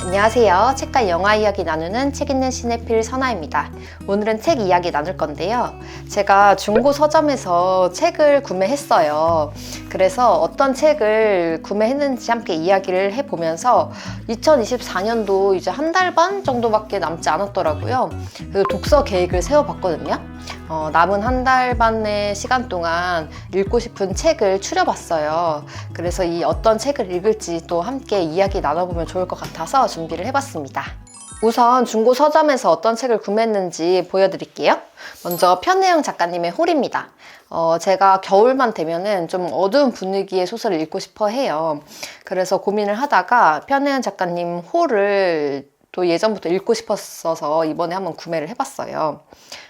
안녕하세요. 책과 영화 이야기 나누는 책 읽는 시네필 선아입니다. 오늘은 책 이야기 나눌 건데요. 제가 중고 서점에서 책을 구매했어요. 그래서 어떤 책을 구매했는지 함께 이야기를 해보면서 2024년도 이제 한 달 반 정도밖에 남지 않았더라고요. 그래서 독서 계획을 세워봤거든요. 남은 한 달 반의 시간 동안 읽고 싶은 책을 추려봤어요. 그래서 이 어떤 책을 읽을지 또 함께 이야기 나눠보면 좋을 것 같아서 준비를 해봤습니다. 우선 중고 서점에서 어떤 책을 구매했는지 보여드릴게요. 먼저 편혜영 작가님의 홀입니다. 제가 겨울만 되면은 좀 어두운 분위기의 소설을 읽고 싶어 해요. 그래서 고민을 하다가 편혜영 작가님 홀을 또 예전부터 읽고 싶었어서 이번에 한번 구매를 해봤어요.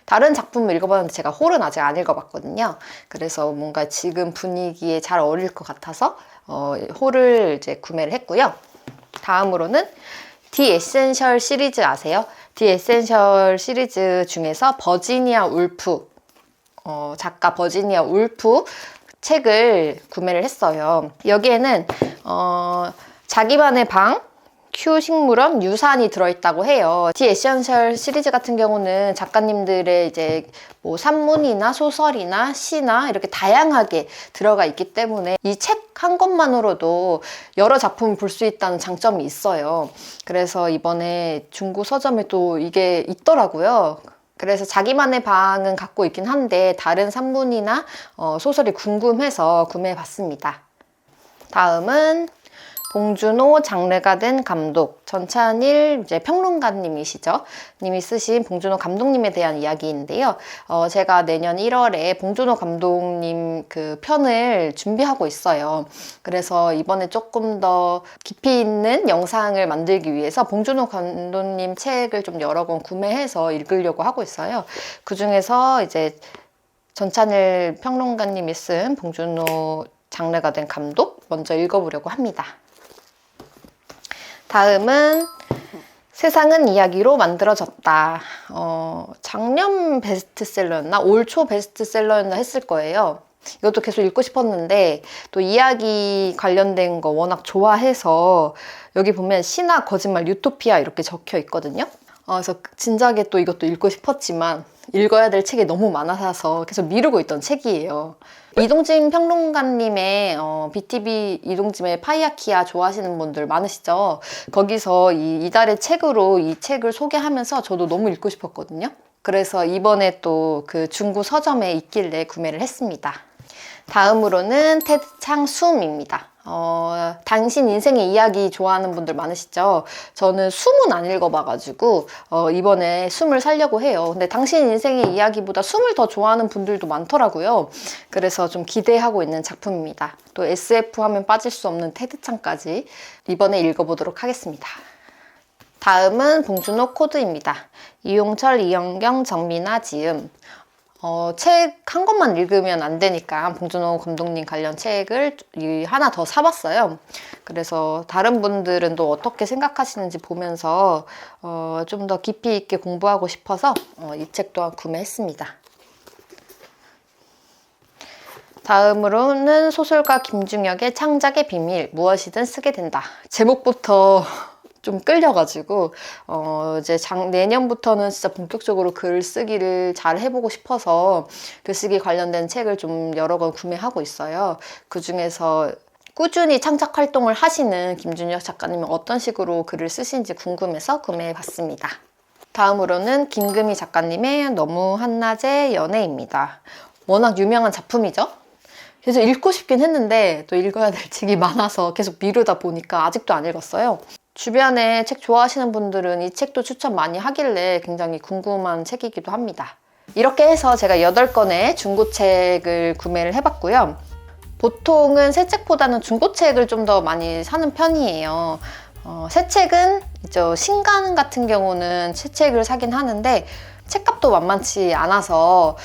다른 작품을 읽어봤는데 제가 홀은 아직 안 읽어봤거든요. 그래서 뭔가 지금 분위기에 잘 어울릴 것 같아서 홀을 이제 구매를 했고요. 다음으로는 디 에센셜 시리즈 아세요? 디 에센셜 시리즈 중에서 버지니아 울프, 작가 버지니아 울프 책을 구매를 했어요. 여기에는 자기만의 방, 큐 식물원, 유산이 들어있다고 해요. 디 에센셜 시리즈 같은 경우는 작가님들의 이제 뭐 산문이나 소설이나 시나 이렇게 다양하게 들어가 있기 때문에 이 책 한 권만으로도 여러 작품을 볼 수 있다는 장점이 있어요. 그래서 이번에 중고 서점에 또 이게 있더라고요. 그래서 자기만의 방은 갖고 있긴 한데 다른 산문이나 소설이 궁금해서 구매해봤습니다. 다음은 봉준호 장르가 된 감독, 전찬일 이제 평론가님이시죠. 님이 쓰신 봉준호 감독님에 대한 이야기인데요. 제가 내년 1월에 봉준호 감독님 그 편을 준비하고 있어요. 그래서 이번에 조금 더 깊이 있는 영상을 만들기 위해서 봉준호 감독님 책을 좀 여러 권 구매해서 읽으려고 하고 있어요. 그 중에서 이제 전찬일 평론가님이 쓴 봉준호 장르가 된 감독 먼저 읽어보려고 합니다. 다음은 세상은 이야기로 만들어졌다. 작년 베스트셀러였나? 올 초 베스트셀러였나 했을 거예요. 이것도 계속 읽고 싶었는데 또 이야기 관련된 거 워낙 좋아해서 여기 보면 신화, 거짓말, 유토피아 이렇게 적혀 있거든요. 그래서 진작에 또 이것도 읽고 싶었지만 읽어야 될 책이 너무 많아서 계속 미루고 있던 책이에요. 이동진 평론가님의 BTV 이동진의 파이아키아 좋아하시는 분들 많으시죠? 거기서 이달의 책으로 이 책을 소개하면서 저도 너무 읽고 싶었거든요. 그래서 이번에 또 그 중고 서점에 있길래 구매를 했습니다. 다음으로는 테드창 숨입니다. 당신 인생의 이야기 좋아하는 분들 많으시죠? 저는 숨은 안 읽어봐가지고 이번에 숨을 사려고 해요. 근데 당신 인생의 이야기보다 숨을 더 좋아하는 분들도 많더라고요. 그래서 좀 기대하고 있는 작품입니다. 또 SF 하면 빠질 수 없는 테드창까지 이번에 읽어보도록 하겠습니다. 다음은 봉준호 코드입니다. 이용철, 이영경, 정민아, 지음. 책 한 권만 읽으면 안 되니까 봉준호 감독님 관련 책을 하나 더 사봤어요. 그래서 다른 분들은 또 어떻게 생각하시는지 보면서 좀 더 깊이 있게 공부하고 싶어서 이 책 또한 구매했습니다. 다음으로는 소설가 김중혁의 창작의 비밀, 무엇이든 쓰게 된다. 제목부터 좀 끌려가지고 이제 내년부터는 진짜 본격적으로 글쓰기를 잘 해보고 싶어서 글쓰기 관련된 책을 좀 여러 권 구매하고 있어요. 그 중에서 꾸준히 창작 활동을 하시는 김준혁 작가님이 어떤 식으로 글을 쓰시는지 궁금해서 구매해봤습니다. 다음으로는 김금희 작가님의 너무 한낮의 연애입니다. 워낙 유명한 작품이죠. 그래서 읽고 싶긴 했는데 또 읽어야 될 책이 많아서 계속 미루다 보니까 아직도 안 읽었어요. 주변에 책 좋아하시는 분들은 이 책도 추천 많이 하길래 굉장히 궁금한 책이기도 합니다. 이렇게 해서 제가 8권의 중고책을 구매를 해봤고요. 보통은 새 책보다는 중고책을 좀 더 많이 사는 편이에요. 새 책은 이제 신간 같은 경우는 새 책을 사긴 하는데 책값도 만만치 않아서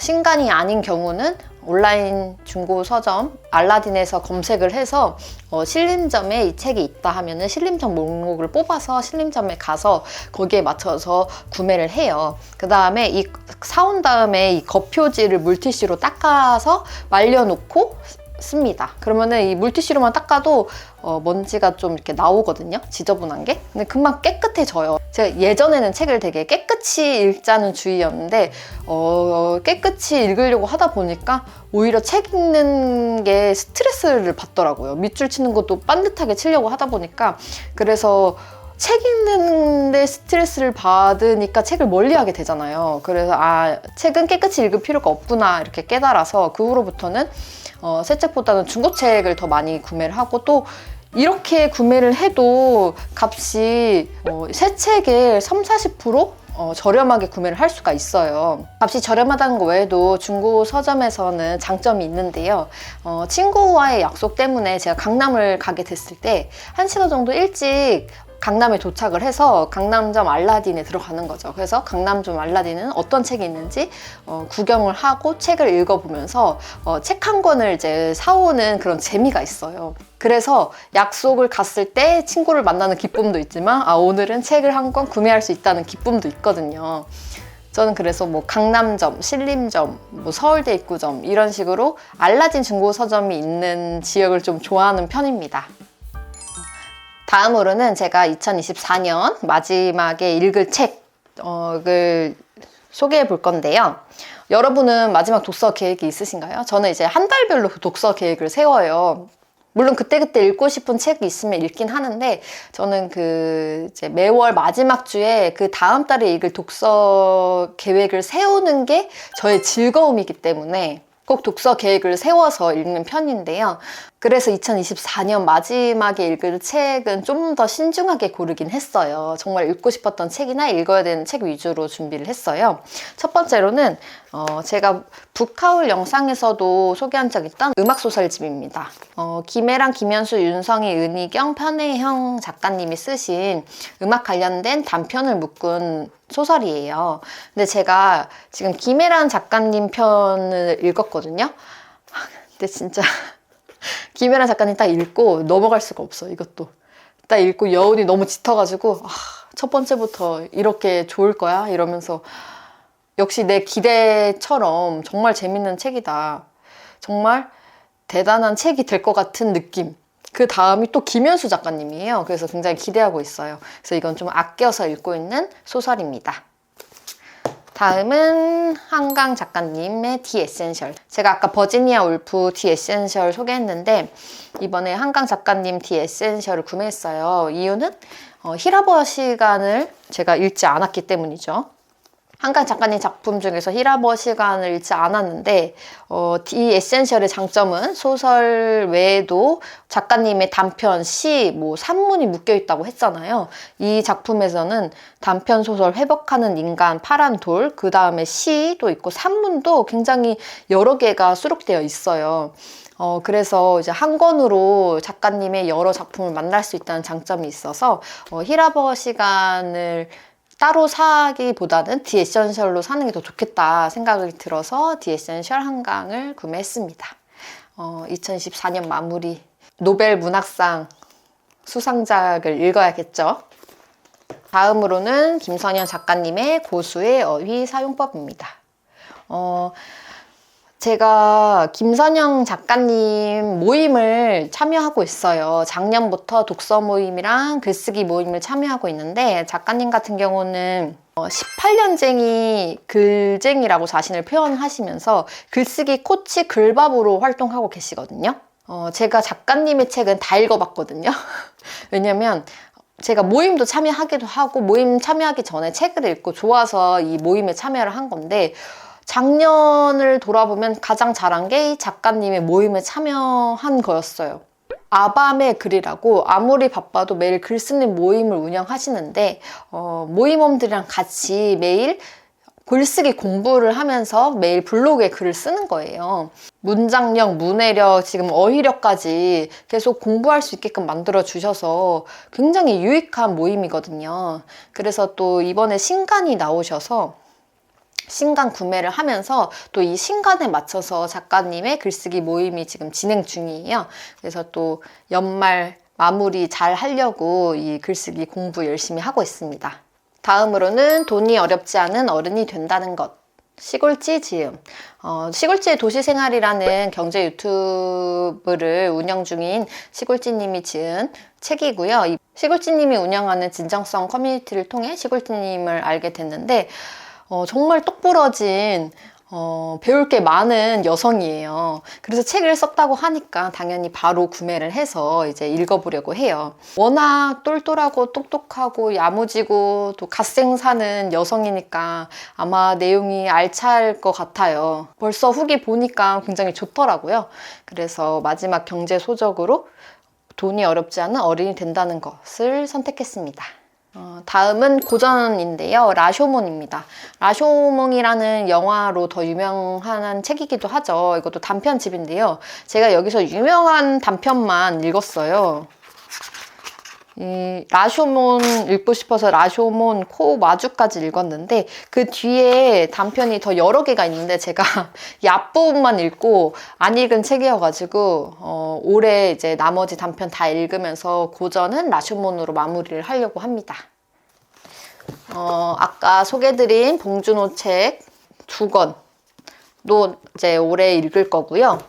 신간이 아닌 경우는 온라인 중고 서점 알라딘에서 검색을 해서 신림점에 이 책이 있다 하면은 신림점 목록을 뽑아서 신림점에 가서 거기에 맞춰서 구매를 해요. 그 다음에 사온 다음에 이 겉표지를 물티슈로 닦아서 말려놓고 씁니다. 그러면은 이 물티슈로만 닦아도 먼지가 좀 이렇게 나오거든요. 지저분한 게. 근데 금방 깨끗해져요. 제가 예전에는 책을 되게 깨끗이 읽자는 주의였는데 깨끗이 읽으려고 하다 보니까 오히려 책 읽는 게 스트레스를 받더라고요. 밑줄 치는 것도 반듯하게 치려고 하다 보니까. 그래서 책 읽는데 스트레스를 받으니까 책을 멀리하게 되잖아요. 그래서 책은 깨끗이 읽을 필요가 없구나 이렇게 깨달아서 그 후로부터는 새 책보다는 중고책을 더 많이 구매를 하고, 또 이렇게 구매를 해도 값이 새 책의 30~40% 저렴하게 구매를 할 수가 있어요. 값이 저렴하다는 거 외에도 중고 서점에서는 장점이 있는데요. 친구와의 약속 때문에 제가 강남을 가게 됐을 때 1시간 정도 일찍 강남에 도착을 해서 강남점 알라딘에 들어가는 거죠. 그래서 강남점 알라딘은 어떤 책이 있는지 구경을 하고 책을 읽어보면서 책 한 권을 이제 사오는 그런 재미가 있어요. 그래서 약속을 갔을 때 친구를 만나는 기쁨도 있지만 오늘은 책을 한 권 구매할 수 있다는 기쁨도 있거든요. 저는 그래서 뭐 강남점, 신림점, 뭐 서울대 입구점 이런 식으로 알라딘 중고 서점이 있는 지역을 좀 좋아하는 편입니다. 다음으로는 제가 2024년 마지막에 읽을 책을 소개해 볼 건데요. 여러분은 마지막 독서 계획이 있으신가요? 저는 이제 한 달별로 독서 계획을 세워요. 물론 그때그때 읽고 싶은 책이 있으면 읽긴 하는데, 저는 이제 매월 마지막 주에 그 다음 달에 읽을 독서 계획을 세우는 게 저의 즐거움이기 때문에 꼭 독서 계획을 세워서 읽는 편인데요. 그래서 2024년 마지막에 읽을 책은 좀 더 신중하게 고르긴 했어요. 정말 읽고 싶었던 책이나 읽어야 되는 책 위주로 준비를 했어요. 첫 번째로는 제가 북하울 영상에서도 소개한 적 있던 음악소설집입니다. 김애랑, 김현수, 윤성희, 은희경, 편혜형 작가님이 쓰신 음악 관련된 단편을 묶은 소설이에요. 근데 제가 지금 김애란 작가님 편을 읽었거든요. 근데 진짜 김애란 작가님 딱 읽고 넘어갈 수가 없어. 이것도 딱 읽고 여운이 너무 짙어가지고 첫 번째부터 이렇게 좋을 거야? 이러면서 역시 내 기대처럼 정말 재밌는 책이다. 정말 대단한 책이 될 것 같은 느낌. 그 다음이 또 김현수 작가님이에요. 그래서 굉장히 기대하고 있어요. 그래서 이건 좀 아껴서 읽고 있는 소설입니다. 다음은 한강 작가님의 디 에센셜. 제가 아까 버지니아 울프 디 에센셜 소개했는데 이번에 한강 작가님 디 에센셜을 구매했어요. 이유는 히라버 시간을 제가 읽지 않았기 때문이죠. 한강 작가님 작품 중에서 히라버 시간을 읽지 않았는데 디 에센셜의 장점은 소설 외에도 작가님의 단편, 시, 산문이 묶여 있다고 했잖아요. 이 작품에서는 단편 소설 회복하는 인간, 파란 돌, 그 다음에 시도 있고 산문도 굉장히 여러 개가 수록되어 있어요. 그래서 이제 한 권으로 작가님의 여러 작품을 만날 수 있다는 장점이 있어서 히라버 시간을 따로 사기보다는 디 에센셜로 사는 게 더 좋겠다 생각이 들어서 디 에센셜 한강을 구매했습니다. 2024년 마무리 노벨 문학상 수상작을 읽어야겠죠. 다음으로는 김선현 작가님의 고수의 어휘 사용법입니다. 제가 김선영 작가님 모임을 참여하고 있어요. 작년부터 독서 모임이랑 글쓰기 모임을 참여하고 있는데 작가님 같은 경우는 18년쟁이 글쟁이라고 자신을 표현하시면서 글쓰기 코치 글밥으로 활동하고 계시거든요. 제가 작가님의 책은 다 읽어봤거든요. 왜냐면 제가 모임도 참여하기도 하고 모임 참여하기 전에 책을 읽고 좋아서 이 모임에 참여를 한 건데 작년을 돌아보면 가장 잘한 게 이 작가님의 모임에 참여한 거였어요. 아밤의 글이라고 아무리 바빠도 매일 글 쓰는 모임을 운영하시는데 모임원들이랑 같이 매일 글쓰기 공부를 하면서 매일 블로그에 글을 쓰는 거예요. 문장력, 문해력, 지금 어휘력까지 계속 공부할 수 있게끔 만들어 주셔서 굉장히 유익한 모임이거든요. 그래서 또 이번에 신간이 나오셔서 신간 구매를 하면서 또 이 신간에 맞춰서 작가님의 글쓰기 모임이 지금 진행 중이에요. 그래서 또 연말 마무리 잘 하려고 이 글쓰기 공부 열심히 하고 있습니다. 다음으로는 돈이 어렵지 않은 어른이 된다는 것. 시골지 지음. 시골지의 도시생활이라는 경제 유튜브를 운영 중인 시골지님이 지은 책이고요. 이 시골지님이 운영하는 진정성 커뮤니티를 통해 시골지님을 알게 됐는데 정말 똑부러진 배울 게 많은 여성이에요. 그래서 책을 썼다고 하니까 당연히 바로 구매를 해서 이제 읽어보려고 해요. 워낙 똘똘하고 똑똑하고 야무지고 또 갓생 사는 여성이니까 아마 내용이 알찰 것 같아요. 벌써 후기 보니까 굉장히 좋더라고요. 그래서 마지막 경제 소적으로 돈이 어렵지 않은 어른이 된다는 것을 선택했습니다. 다음은 고전인데요. 라쇼몬입니다. 라쇼몽이라는 영화로 더 유명한 책이기도 하죠. 이것도 단편집인데요. 제가 여기서 유명한 단편만 읽었어요. 이 라쇼몬 읽고 싶어서 라쇼몬 코 마주까지 읽었는데 그 뒤에 단편이 더 여러 개가 있는데 제가 이 앞부분만 읽고 안 읽은 책이어가지고 올해 이제 나머지 단편 다 읽으면서 고전은 라쇼몬으로 마무리를 하려고 합니다. 아까 소개드린 봉준호 책 2권도 이제 올해 읽을 거고요.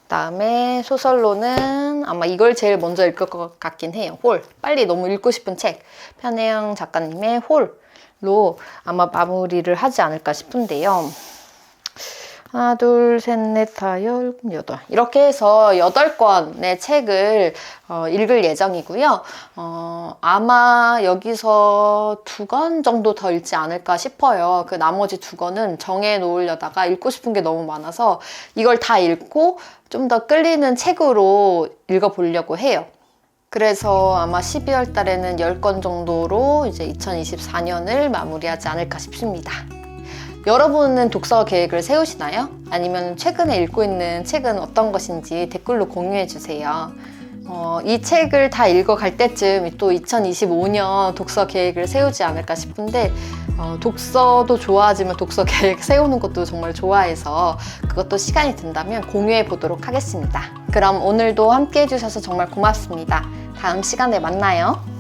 그다음에 소설로는 아마 이걸 제일 먼저 읽을 것 같긴 해요. 홀. 빨리 너무 읽고 싶은 책. 편혜영 작가님의 홀로 아마 마무리를 하지 않을까 싶은데요. 하나, 둘, 셋, 넷, 다, 열, 여덟. 이렇게 해서 8권의 책을 읽을 예정이고요. 아마 여기서 2권 정도 더 읽지 않을까 싶어요. 그 나머지 2권은 정해 놓으려다가 읽고 싶은 게 너무 많아서 이걸 다 읽고 좀 더 끌리는 책으로 읽어보려고 해요. 그래서 아마 12월 달에는 10권 정도로 이제 2024년을 마무리하지 않을까 싶습니다. 여러분은 독서 계획을 세우시나요? 아니면 최근에 읽고 있는 책은 어떤 것인지 댓글로 공유해 주세요. 이 책을 다 읽어갈 때쯤 또 2025년 독서 계획을 세우지 않을까 싶은데 독서도 좋아하지만 독서 계획 세우는 것도 정말 좋아해서 그것도 시간이 된다면 공유해 보도록 하겠습니다. 그럼 오늘도 함께 해주셔서 정말 고맙습니다. 다음 시간에 만나요.